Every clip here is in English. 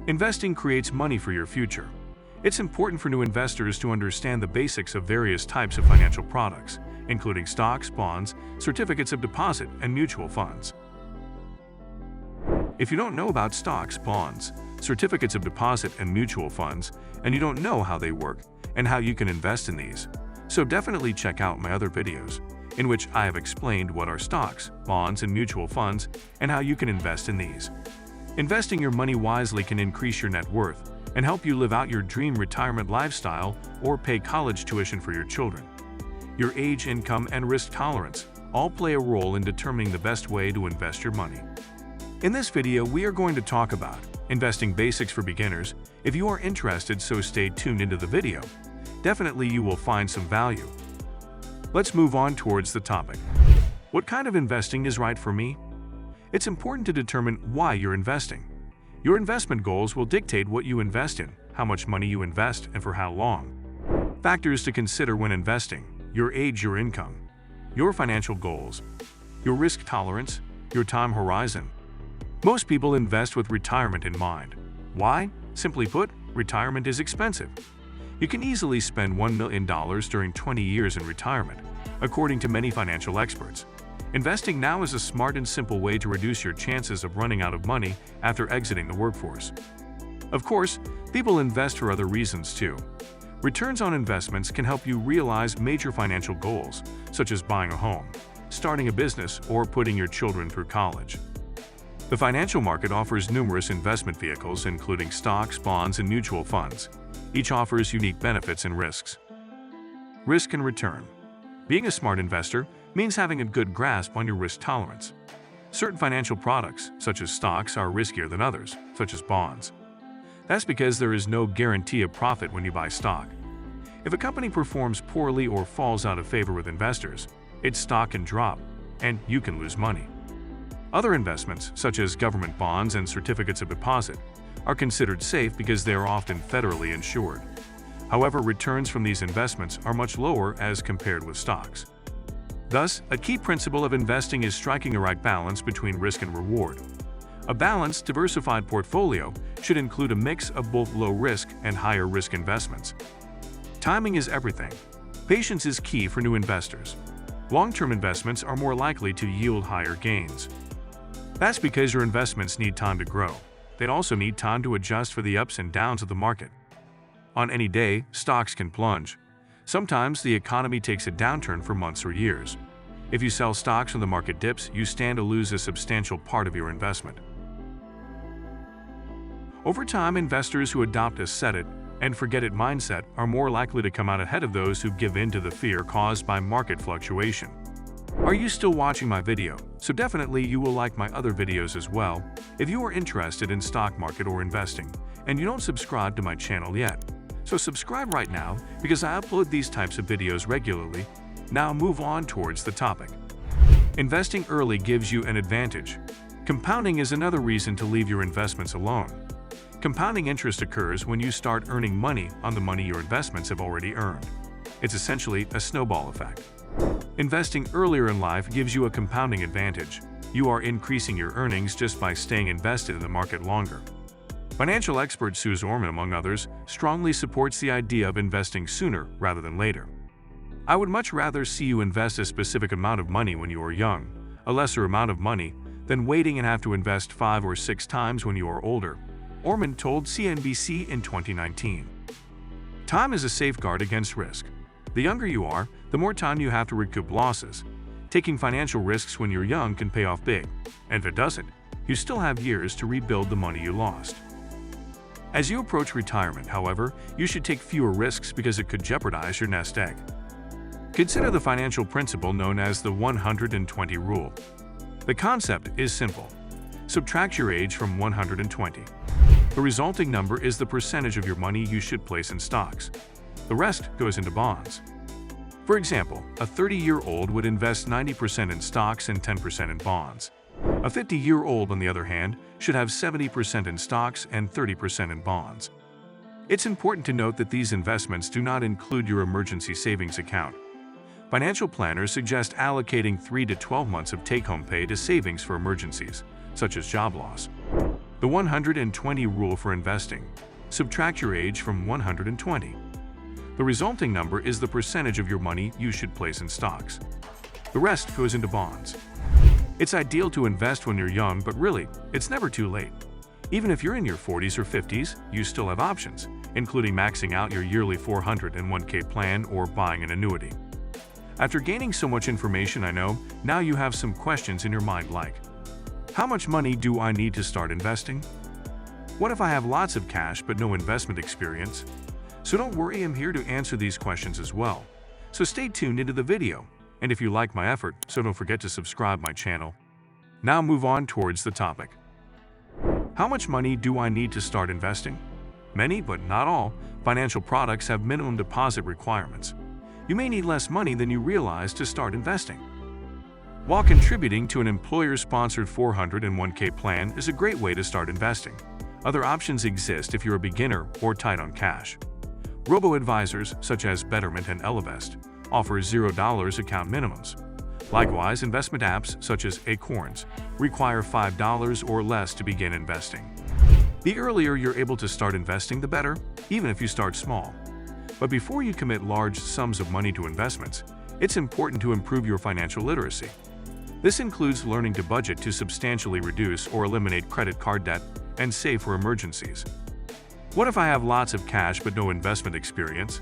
Investing creates money for your future. It's important for new investors to understand the basics of various types of financial products, including stocks, bonds, certificates of deposit, and mutual funds. If you don't know about stocks, bonds, certificates of deposit, and mutual funds, and you don't know how they work and how you can invest in these, so definitely check out my other videos, in which I have explained what are stocks, bonds, and mutual funds, and how you can invest in these. Investing your money wisely can increase your net worth and help you live out your dream retirement lifestyle or pay college tuition for your children. Your age, income, and risk tolerance all play a role in determining the best way to invest your money. In this video, we are going to talk about investing basics for beginners. If you are interested, so stay tuned into the video. Definitely you will find some value. Let's move on towards the topic. What kind of investing is right for me? It's important to determine why you're investing. Your investment goals will dictate what you invest in, how much money you invest, and for how long. Factors to consider when investing: your age, your income, your financial goals, your risk tolerance, your time horizon. Most people invest with retirement in mind. Why? Simply put, retirement is expensive. You can easily spend $1 million during 20 years in retirement, according to many financial experts. Investing now is a smart and simple way to reduce your chances of running out of money after exiting the workforce. Of course, people invest for other reasons too. Returns on investments can help you realize major financial goals, such as buying a home, starting a business, or putting your children through college. The financial market offers numerous investment vehicles, including stocks, bonds, and mutual funds. Each offers unique benefits and risks. Risk and return. Being a smart investor means having a good grasp on your risk tolerance. Certain financial products, such as stocks, are riskier than others, such as bonds. That's because there is no guarantee of profit when you buy stock. If a company performs poorly or falls out of favor with investors, its stock can drop, and you can lose money. Other investments, such as government bonds and certificates of deposit, are considered safe because they are often federally insured. However, returns from these investments are much lower as compared with stocks. Thus, a key principle of investing is striking a right balance between risk and reward. A balanced, diversified portfolio should include a mix of both low-risk and higher-risk investments. Timing is everything. Patience is key for new investors. Long-term investments are more likely to yield higher gains. That's because your investments need time to grow. They also need time to adjust for the ups and downs of the market. On any day, stocks can plunge. Sometimes the economy takes a downturn for months or years. If you sell stocks when the market dips, you stand to lose a substantial part of your investment. Over time, investors who adopt a set-it-and-forget-it mindset are more likely to come out ahead of those who give in to the fear caused by market fluctuation. Are you still watching my video? So definitely you will like my other videos as well. If you are interested in stock market or investing, and you don't subscribe to my channel yet, so subscribe right now because I upload these types of videos regularly. Now move on towards the topic. Investing early gives you an advantage. Compounding is another reason to leave your investments alone. Compounding interest occurs when you start earning money on the money your investments have already earned. It's essentially a snowball effect. Investing earlier in life gives you a compounding advantage. You are increasing your earnings just by staying invested in the market longer. Financial expert Suze Orman, among others, strongly supports the idea of investing sooner rather than later. I would much rather see you invest a specific amount of money when you are young, a lesser amount of money, than waiting and have to invest 5 or 6 times when you are older, Orman told CNBC in 2019. Time is a safeguard against risk. The younger you are, the more time you have to recoup losses. Taking financial risks when you're young can pay off big, and if it doesn't, you still have years to rebuild the money you lost. As you approach retirement, however, you should take fewer risks because it could jeopardize your nest egg. Consider the financial principle known as the 120 rule. The concept is simple. Subtract your age from 120. The resulting number is the percentage of your money you should place in stocks. The rest goes into bonds. For example, a 30-year-old would invest 90% in stocks and 10% in bonds. A 50-year-old, on the other hand, should have 70% in stocks and 30% in bonds. It's important to note that these investments do not include your emergency savings account. Financial planners suggest allocating 3 to 12 months of take-home pay to savings for emergencies, such as job loss. The 120 rule for investing. Subtract your age from 120. The resulting number is the percentage of your money you should place in stocks. The rest goes into bonds. It's ideal to invest when you're young, but really, it's never too late. Even if you're in your 40s or 50s, you still have options, including maxing out your yearly 401k plan or buying an annuity. After gaining so much information, I know, now you have some questions in your mind like, how much money do I need to start investing? What if I have lots of cash but no investment experience? So don't worry, I'm here to answer these questions as well. So stay tuned into the video, and if you like my effort, so don't forget to subscribe my channel. Now move on towards the topic. How much money do I need to start investing? Many, but not all, financial products have minimum deposit requirements. You may need less money than you realize to start investing. While contributing to an employer-sponsored 401k plan is a great way to start investing, other options exist if you're a beginner or tight on cash. Robo-advisors such as Betterment and Ellevest offer $0 account minimums. Likewise, investment apps such as Acorns require $5 or less to begin investing. The earlier you're able to start investing, the better, even if you start small. But before you commit large sums of money to investments, it's important to improve your financial literacy. This includes learning to budget to substantially reduce or eliminate credit card debt and save for emergencies. What if I have lots of cash but no investment experience?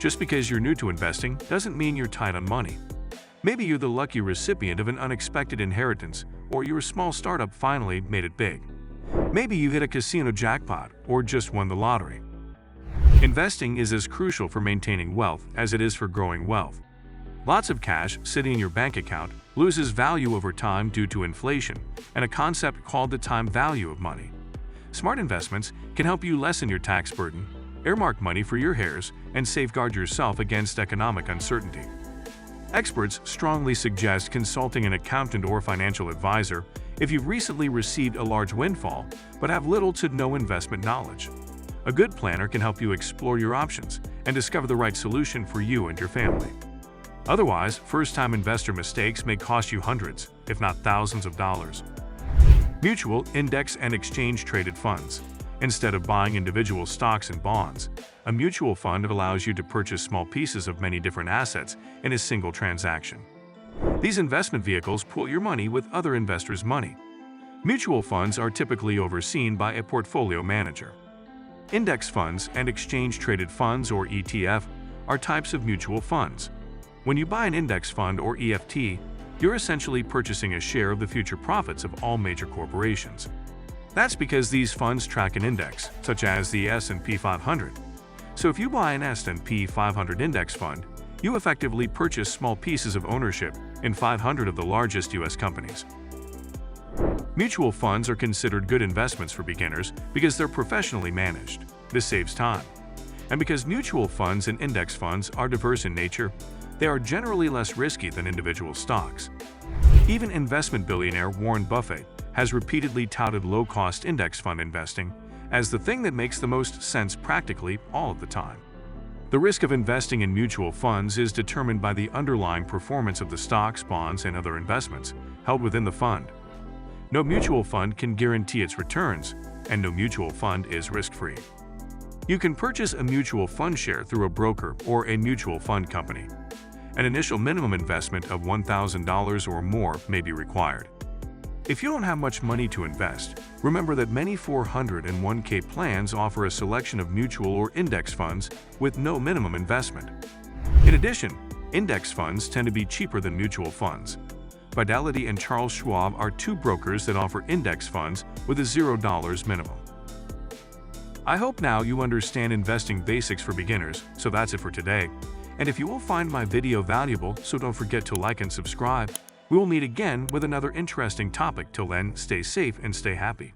Just because you're new to investing doesn't mean you're tight on money. Maybe you're the lucky recipient of an unexpected inheritance, or your small startup finally made it big. Maybe you hit a casino jackpot or just won the lottery. Investing is as crucial for maintaining wealth as it is for growing wealth. Lots of cash sitting in your bank account loses value over time due to inflation and a concept called the time value of money. Smart investments can help you lessen your tax burden, earmark money for your heirs, and safeguard yourself against economic uncertainty. Experts strongly suggest consulting an accountant or financial advisor if you've recently received a large windfall but have little to no investment knowledge. A good planner can help you explore your options and discover the right solution for you and your family. Otherwise, first-time investor mistakes may cost you hundreds, if not thousands of dollars. Mutual, index, and exchange-traded funds. Instead of buying individual stocks and bonds, a mutual fund allows you to purchase small pieces of many different assets in a single transaction. These investment vehicles pool your money with other investors' money. Mutual funds are typically overseen by a portfolio manager. Index funds and exchange-traded funds, or ETF, are types of mutual funds. When you buy an index fund or EFT, you're essentially purchasing a share of the future profits of all major corporations. That's because these funds track an index, such as the S&P 500. So if you buy an S&P 500 index fund, you effectively purchase small pieces of ownership in 500 of the largest U.S. companies. Mutual funds are considered good investments for beginners because they're professionally managed. This saves time. And because mutual funds and index funds are diverse in nature, they are generally less risky than individual stocks. Even investment billionaire Warren Buffett has repeatedly touted low-cost index fund investing as the thing that makes the most sense practically all of the time. The risk of investing in mutual funds is determined by the underlying performance of the stocks, bonds, and other investments held within the fund. No mutual fund can guarantee its returns, and no mutual fund is risk-free. You can purchase a mutual fund share through a broker or a mutual fund company. An initial minimum investment of $1,000 or more may be required. If you don't have much money to invest, remember that many 401k plans offer a selection of mutual or index funds with no minimum investment. In addition, index funds tend to be cheaper than mutual funds. Fidelity and Charles Schwab are two brokers that offer index funds with a $0 minimum. I hope now you understand investing basics for beginners, so that's it for today. And if you will find my video valuable, so don't forget to like and subscribe. We will meet again with another interesting topic. Till then, stay safe and stay happy.